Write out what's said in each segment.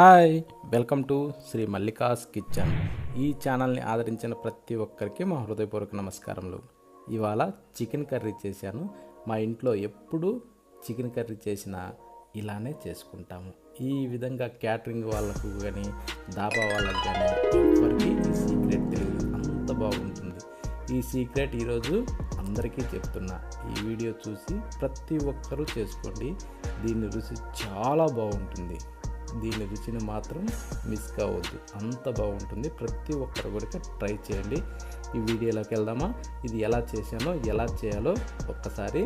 Hi, welcome to Shri Mallika's kitchen. ఈ ఛానల్ని ఆదరించిన ప్రతి ఒక్కరికి మా హృదయపూర్వక నమస్కారములు. ఇవాళ చికెన్ కర్రీ చేశాను. మా ఇంట్లో ఎప్పుడు చికెన్ కర్రీ చేసినా ఇలానే చేసుకుంటాము. ఈ విధంగా క్యాటరింగ్ వాళ్ళకు కానీ దాబా వాళ్ళకు కానీ ఎవరికి ఈ సీక్రెట్ తెలియదు, అంత బాగుంటుంది. ఈ సీక్రెట్ ఈరోజు అందరికీ చెప్తున్నా. ఈ వీడియో చూసి ప్రతి ఒక్కరూ చేసుకోండి. దీని రుచి చాలా బాగుంటుంది. దీని రుచిని మాత్రం మిస్ కావద్దు, అంత బాగుంటుంది. ప్రతి ఒక్కరు కూడా ట్రై చేయండి. ఈ వీడియోలోకి వెళ్దామా? ఇది ఎలా చేశానో ఎలా చేయాలో ఒక్కసారి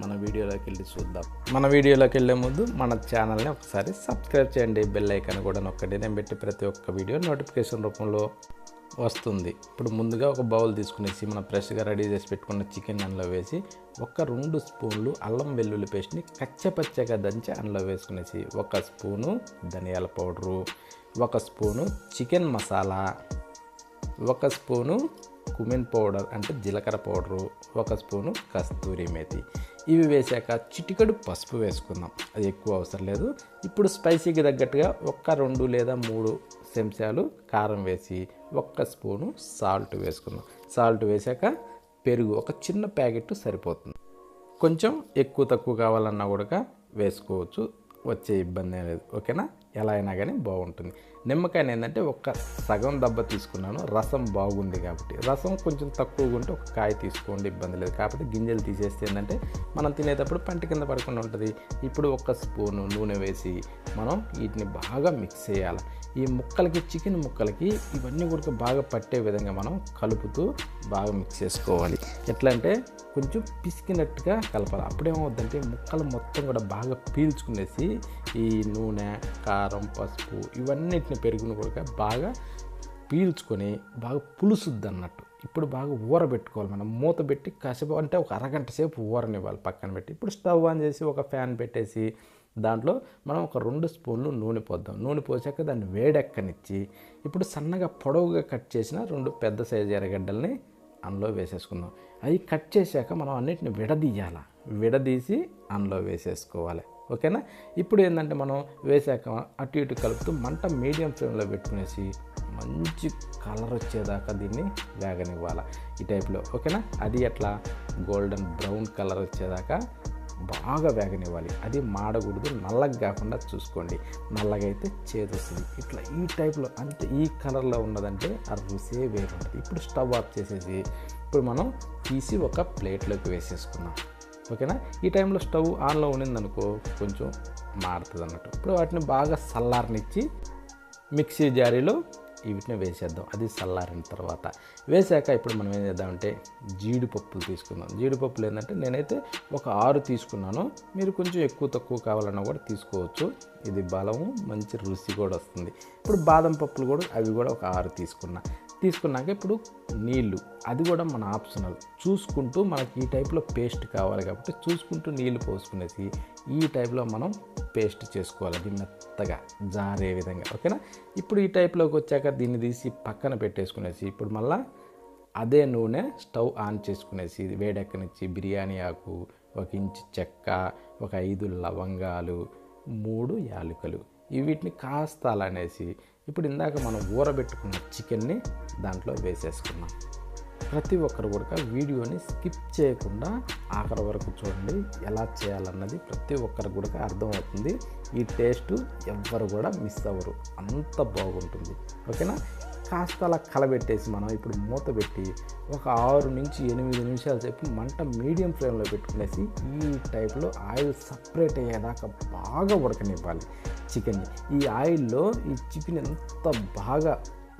మన వీడియోలోకి వెళ్ళి చూద్దాం. మన వీడియోలోకి వెళ్ళే ముందు మన ఛానల్ని ఒకసారి సబ్స్క్రైబ్ చేయండి. బెల్ ఐకాన్ కూడా నొక్కండి. నేను పెట్టి ప్రతి ఒక్క వీడియో నోటిఫికేషన్ రూపంలో వస్తుంది. ఇప్పుడు ముందుగా ఒక బౌల్ తీసుకునేసి మనం ఫ్రెష్గా రెడీ చేసి పెట్టుకున్న చికెన్ అందులో వేసి ఒక 2 స్పూన్లు అల్లం వెల్లుల్లి పేస్ట్ని కచ్చపచ్చగా దంచి అందులో వేసుకునేసి 1 స్పూను ధనియాల powder, 1 spoon chicken masala, 1 spoon cumin powder అంటే జీలకర్ర పౌడరు, 1 స్పూను కస్తూరి మేతి. ఇవి వేసాక చిటికెడు పసుపు వేసుకుందాం. అది ఎక్కువ అవసరం లేదు. ఇప్పుడు స్పైసీకి తగ్గట్టుగా 2 లేదా 3 చెంచాలు కారం వేసి 1 స్పూను సాల్ట్ వేసుకుందాం. సాల్ట్ వేసాక పెరుగు ఒక చిన్న ప్యాకెట్ సరిపోతుంది. కొంచెం ఎక్కువ తక్కువ కావాలన్నా కూడా వేసుకోవచ్చు, వచ్చే ఇబ్బంది ఏం లేదు. ఓకేనా? ఎలా అయినా కానీ బాగుంటుంది. నిమ్మకాయని ఏంటంటే సగం దెబ్బ తీసుకున్నాను, రసం బాగుంది కాబట్టి. రసం కొంచెం తక్కువగా ఉంటే ఒక కాయ తీసుకోండి, ఇబ్బంది లేదు. కాకపోతే గింజలు తీసేస్తే ఏంటంటే మనం తినేటప్పుడు పంట కింద పడకుండా ఉంటుంది. ఇప్పుడు 1 స్పూను నూనె వేసి మనం వీటిని బాగా మిక్స్ చేయాలి. ఈ ముక్కలకి, చికెన్ ముక్కలకి ఇవన్నీ కూడా బాగా పట్టే విధంగా మనం కలుపుతూ బాగా మిక్స్ చేసుకోవాలి. ఎట్లా అంటే కొంచెం పిసికినట్టుగా కలపాలి. అప్పుడేమవుద్దంటే ముక్కలు మొత్తం కూడా బాగా పీల్చుకునేసి ఈ నూనె, కారం, పసుపు ఇవన్నిటిని పెరుగును కూడా బాగా పీల్చుకొని బాగా పులుసుద్ది అన్నట్టు. ఇప్పుడు బాగా ఊరబెట్టుకోవాలి. మనం మూత పెట్టి కాసేపు అంటే ఒక అరగంట సేపు ఊరనివ్వాలి పక్కన పెట్టి. ఇప్పుడు స్టవ్ ఆన్ చేసి ఒక ఫ్యాన్ పెట్టేసి దాంట్లో మనం ఒక 2 స్పూన్లు నూనె పోద్దాం. నూనె పోసాక దాన్ని వేడెక్కనిచ్చి ఇప్పుడు సన్నగా పొడవుగా కట్ చేసిన 2 పెద్ద సైజు ఎర్రగడ్డల్ని అందులో వేసేసుకుందాం. అవి కట్ చేశాక మనం అన్నిటిని విడదీసి అందులో వేసేసుకోవాలి. ఓకేనా? ఇప్పుడు ఏంటంటే మనం వేసాక అటు ఇటు కలుపుతూ మంట మీడియం ఫ్లేమ్లో పెట్టుకునేసి మంచి కలర్ వచ్చేదాకా దీన్ని వేగనివ్వాలి ఈ టైప్లో. ఓకేనా? అది ఎట్లా గోల్డెన్ బ్రౌన్ కలర్ వచ్చేదాకా బాగా వేగనివ్వాలి. అది మాడకూడదు, నల్లగా కాకుండా చూసుకోండి. నల్లగా అయితే చేదు వస్తుంది. ఇట్లా ఈ టైప్లో అంటే ఈ కలర్లో ఉన్నదంటే ఆ రుసే వేరు ఉంటుంది. ఇప్పుడు స్టవ్ ఆఫ్ చేసేసి ఇప్పుడు మనం తీసి ఒక ప్లేట్లోకి వేసేసుకున్నాం. ఓకేనా? ఈ టైంలో స్టవ్ ఆన్లో ఉండిందనుకో కొంచెం మారుతుంది అన్నట్టు. ఇప్పుడు వాటిని బాగా చల్లారనిచ్చి మిక్సీ జారీలో వీటిని వేసేద్దాం. అది చల్లారిన తర్వాత వేసాక ఇప్పుడు మనం ఏం చేద్దామంటే జీడిపప్పులు తీసుకుందాం. జీడిపప్పులు ఏంటంటే నేనైతే ఒక 6 తీసుకున్నాను. మీరు కొంచెం ఎక్కువ తక్కువ కావాలన్నా కూడా తీసుకోవచ్చు. ఇది బలము, మంచి రుచి కూడా వస్తుంది. ఇప్పుడు బాదం పప్పులు కూడా అవి కూడా ఒక 6 తీసుకున్నాక ఇప్పుడు నీళ్ళు, అది కూడా మన ఆప్షనల్. చూసుకుంటూ మనకి ఈ టైప్లో పేస్ట్ కావాలి కాబట్టి చూసుకుంటూ నీళ్ళు పోసుకునేసి ఈ టైప్లో మనం పేస్ట్ చేసుకోవాలి. అది మెత్తగా జారే విధంగా. ఓకేనా? ఇప్పుడు ఈ టైప్లోకి వచ్చాక దీన్ని తీసి పక్కన పెట్టేసుకునేసి ఇప్పుడు మళ్ళీ అదే నూనె స్టవ్ ఆన్ చేసుకునేసి వేడెక్కనిచ్చి బిర్యానీ ఆకు, 1 ఇంచు చెక్క, ఒక 5 లవంగాలు, 3 యాలకులు వీటిని కాస్త అలానేసి ఇప్పుడు ఇందాక మనం ఊరబెట్టుకున్న చికెన్ని దాంట్లో వేసేసుకున్నాం. ప్రతి ఒక్కరు కూడా వీడియోని స్కిప్ చేయకుండా ఆఖరి వరకు చూడండి. ఎలా చేయాలన్నది ప్రతి ఒక్కరికి కూడా అర్థమవుతుంది. ఈ టేస్ట్ ఎవ్వరు కూడా మిస్ అవ్వరు, అంత బాగుంటుంది. ఓకేనా? కాస్త అలా కలబెట్టేసి మనం ఇప్పుడు మూత పెట్టి ఒక 6 నుంచి 8 నిమిషాల సేపు మంట మీడియం ఫ్లేమ్లో పెట్టుకునేసి ఈ టైప్లో ఆయిల్ సపరేట్ అయ్యేదాకా బాగా ఉడకనివ్వాలి చికెన్ని. ఈ ఆయిల్లో ఈ చికెన్ ఎంత బాగా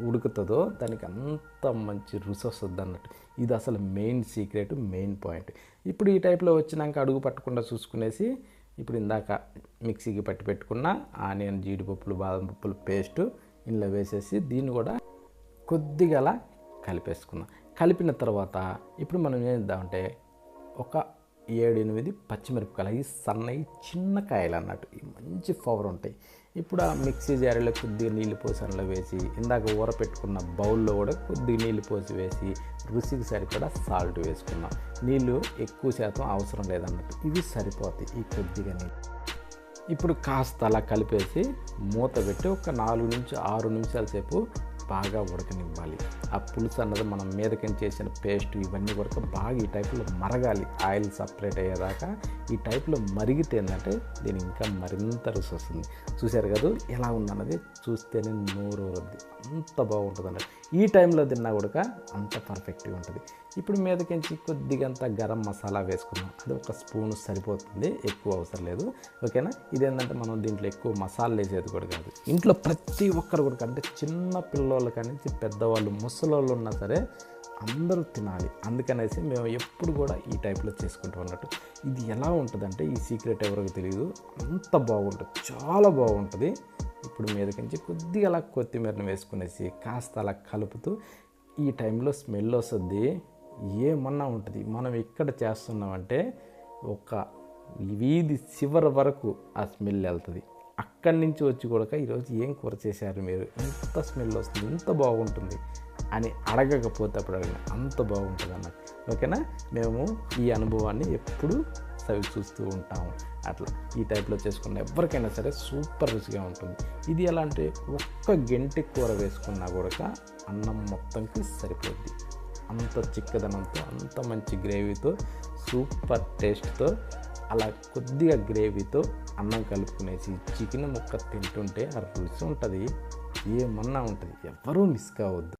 ఉడుకుతుందో దానికి అంత మంచి రుచి వస్తుంది అన్నట్టు. ఇది అసలు మెయిన్ సీక్రెట్, మెయిన్ పాయింట్. ఇప్పుడు ఈ టైప్లో వచ్చినాక అడుగు పట్టకుండా చూసుకునేసి ఇప్పుడు ఇందాక మిక్సీకి పట్టి పెట్టుకున్న ఆనియన్, జీడిపప్పులు, బాదం పప్పులు పేస్టు ఇందులో వేసేసి దీన్ని కూడా కొద్దిగా అలా కలిపేసుకుందాం. కలిపిన తర్వాత ఇప్పుడు మనం ఏం చేద్దామంటే ఒక 7-8 పచ్చిమిరపకాయలు, అవి సన్నవి చిన్న కాయలు అన్నట్టు, మంచి ఫ్లేవర్ ఉంటాయి. ఇప్పుడు ఆ మిక్సీ జారీలో కొద్దిగా నీళ్ళు పోసి అందులో వేసి ఇందాక ఊరపెట్టుకున్న బౌల్లో కూడా కొద్దిగా నీళ్ళు పోసి వేసి రుచికి సరిపడా సాల్ట్ వేసుకున్నాం. నీళ్ళు ఎక్కువ శాతం అవసరం లేదన్నట్టు, ఇవి సరిపోతాయి. ఈ కొద్దిగా నీళ్ళు ఇప్పుడు కాస్త అలా కలిపేసి మూత పెట్టి ఒక 4 నుంచి 6 నిమిషాల సేపు బాగా ఉడకనివ్వాలి. ఆ పులుసు అన్నది మనం మీదకని చేసిన పేస్ట్ ఇవన్నీ కూడా బాగా ఈ టైప్లో మరగాలి. ఆయిల్ సపరేట్ అయ్యేదాకా ఈ టైప్లో మరిగితే ఏంటంటే దీని ఇంకా మరింత రుచి వస్తుంది. చూశారు కదా ఎలా ఉందన్నది, చూస్తేనే నోరు ఊరుద్ది, అంత బాగుంటుంది అన్నది. ఈ టైంలో తిన్నా కూడా అంత పర్ఫెక్ట్గా ఉంటుంది. ఇప్పుడు మీదకించి కొద్దిగంత గరం మసాలా వేసుకున్నాం, అది ఒక స్పూన్ సరిపోతుంది, ఎక్కువ అవసరం లేదు. ఓకేనా. ఇదేంటంటే మనం దీంట్లో ఎక్కువ మసాలా వేసేది కూడా కాదు. ఇంట్లో ప్రతి ఒక్కరు కూడా అంటే చిన్న పిల్లల కానీ పెద్దవాళ్ళు ముసలోళ్ళు ఉన్నా సరే అందరూ తినాలి. అందుకనేసి మేము ఎప్పుడు కూడా ఈ టైప్లో చేసుకుంటాం అన్నట్టు. ఇది ఎలా ఉంటుందంటే ఈ సీక్రెట్ ఎవరికి తెలియదు, అంత బాగుంటుంది, చాలా బాగుంటుంది. ఇప్పుడు మీదకించి కొద్దిగా అలా కొత్తిమీరను వేసుకునేసి కాస్త అలా కలుపుతూ ఈ టైంలో స్మెల్ వస్తుంది, ఏమన్నా ఉంటుంది. మనం ఇక్కడ చేస్తున్నామంటే ఒక వీధి చివరి వరకు ఆ స్మెల్ వెళ్తుంది. అక్కడి నుంచి వచ్చి కూడా ఈరోజు ఏం కూర చేశారు మీరు, ఇంత స్మెల్ వస్తుంది, ఇంత బాగుంటుంది అని అడగకపోతే అప్పుడు అడిగిన అంత బాగుంటుంది అన్నట్టు. ఓకేనా. మేము ఈ అనుభవాన్ని ఎప్పుడు చవి చూస్తూ ఉంటాము. అట్లా ఈ టైప్లో చేసుకున్న ఎవరికైనా సరే సూపర్ రుచిగా ఉంటుంది. ఇది ఎలా అంటే ఒక్క గంటె కూర వేసుకున్నా కూడా అన్నం మొత్తంకి సరిపోద్ది. అంత చిక్కదనంతో, అంత మంచి గ్రేవీతో, సూపర్ టేస్ట్తో, అలా కొద్దిగా గ్రేవీతో అన్నం కలుపుకునేసి చికెన్ ముక్క తింటుంటే ఆ రుచి ఉంటుంది, ఏమన్నా ఉంటుంది. ఎవ్వరూ మిస్ కావద్దు.